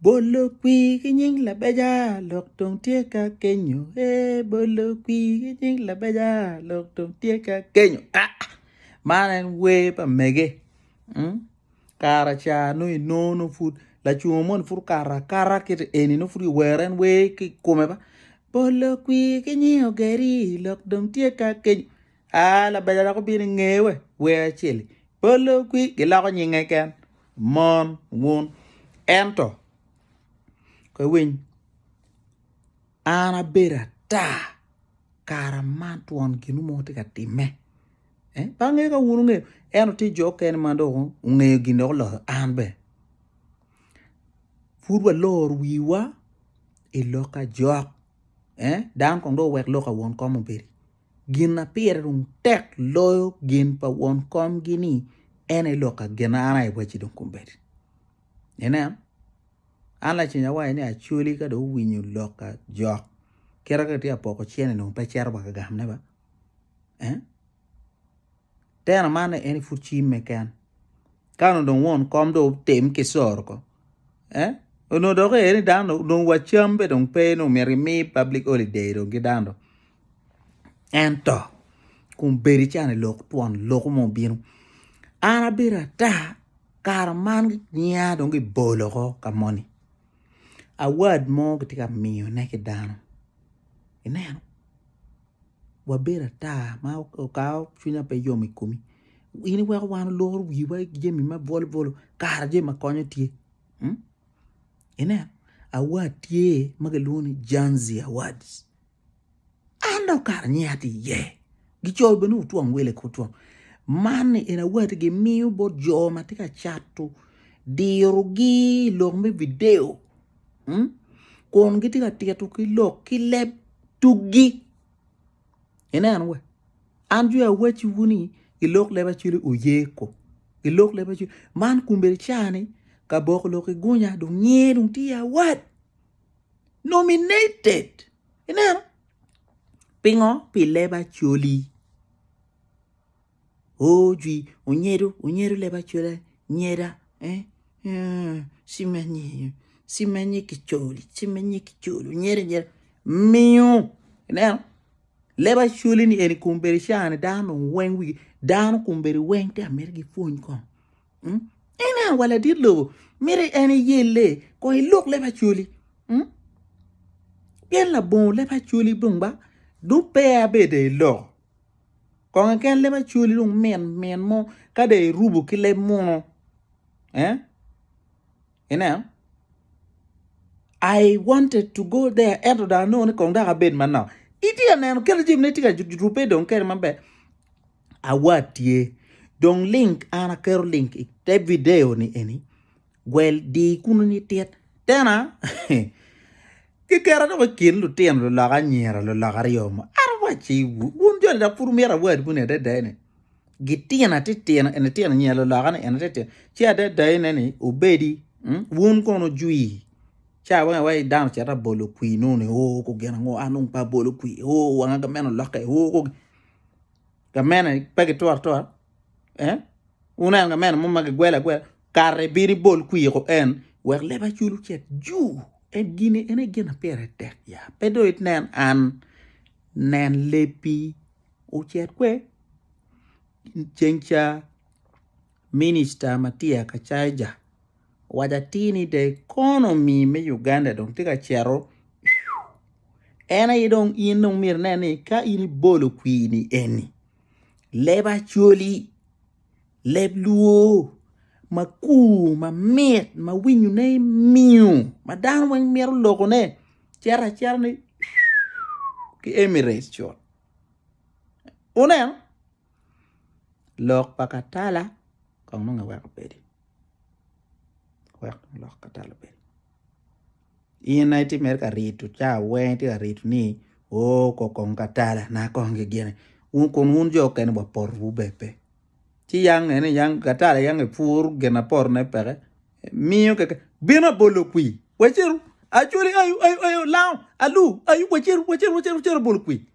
Bolo qui cái nhing là bây giờ lộc đồng tia ca kê nhủ bolo qui cái nhing là bây giờ lộc đồng tia ca kê nhủ man and we pa mege kara cha no food la chumo fur kara ke eni no furi weren we ki come ba bolo qui cái nhing geri lộc đồng tia ca kê la bây giờ ko bi ngewe we chili bolo qui cái la ko nyinga kan mon won ento ko win ana bera ta kara man tuon ginu mo te katime bange ka wunu nge eno ti joken mando nge gindo lo anbe furwa lor wiwa e loka jok dan kong do wek loka won kom beri gina pere rung tek loyo gin pa won kom gini ene loka gina ana e wachi don kumberi ene ala chinya wa ne achuli ka do winyu loka jok kera ka ti apoko chiene no pe cher ba ga hamne ba tena mane eni fuchi mekan kanu don won kom do tem ke sorko ono do ke eni dando don wachambe don pe no merimi public holiday don gidando ento kumberi chane lok tuan lok mo binu ana bira ta karman nya don gi bolo ko kamoni award mo ketika miyo neke dano ineno wabera ta ma o ka chunya pe yomi kumi ini wa wan lor wi wa jemi ma bol kar je ma konyo tie award tie magaluni Janzi Award ando kar nyati ye gicho benu tuang wele ko tuang man in award ge miyo bo jo matika chatu dirogi lombe video kon gitika tiatu ki lok ki leb tugi we anju ya wechi wuni ilok leba chiri uyeko ilok leba chiri man kumberi chani Ka-Bokolok gunya do nyedung tia what nominated pingo pi leba choli oji unyeru leba chole nyeda simenye kicholi nyere miu leba chuli ni eni kumberi shani dano wengwi dano kumberi wengte amergi funy kom wala dilo mere eni yele ko ilok leba chuli bien la bon leba chuli bungba du pe abede lo ko ken leba chuli lung men mo kade rubu kile mo I wanted to go there and da no ni kong da bed man now iti anen kele jim ne tika rupe don kere mambe awatie don link ana kero link te video ni eni well di kunu ni tiet tena ke kera do kin lu tien lu la nyera lu la riom arwa chi wun jol da pur mera wad bune de dene gitiena titiena ene tiena nyela la gana ene tete chia de dene ni obedi wun kono jui cha wa down cha bolo kui no ne ko gena ngo anung pa bolo kui wanga ga meno lokke ko ga mena pege tor una ga mena mo mag gwela kare biri bol kui ko en wer leba chulu chet ju gine ene gena pere tek ya pedo it nen lepi o chet kwe chencha minister Matia Kachaija wadatini the economy me Uganda don tika chero ena yidong inong mir nene ka ini bolo kwini eni leba choli Leb Luo maku ma met ma winyu ne miu madan wen mer loko ne chera ne ki Emirates chot unen lok pakatala kong nunga wak pedi lok katala pedi ina iti merka ritu cha wenti ritu ni ko kong katala na kong gene kon unjo ken ba por bepe ti yang ene yang katala yang pur gena por ne pere miyo ke bina bolo kui wachiru achuri ayu law alu ayu wachiru bolo kui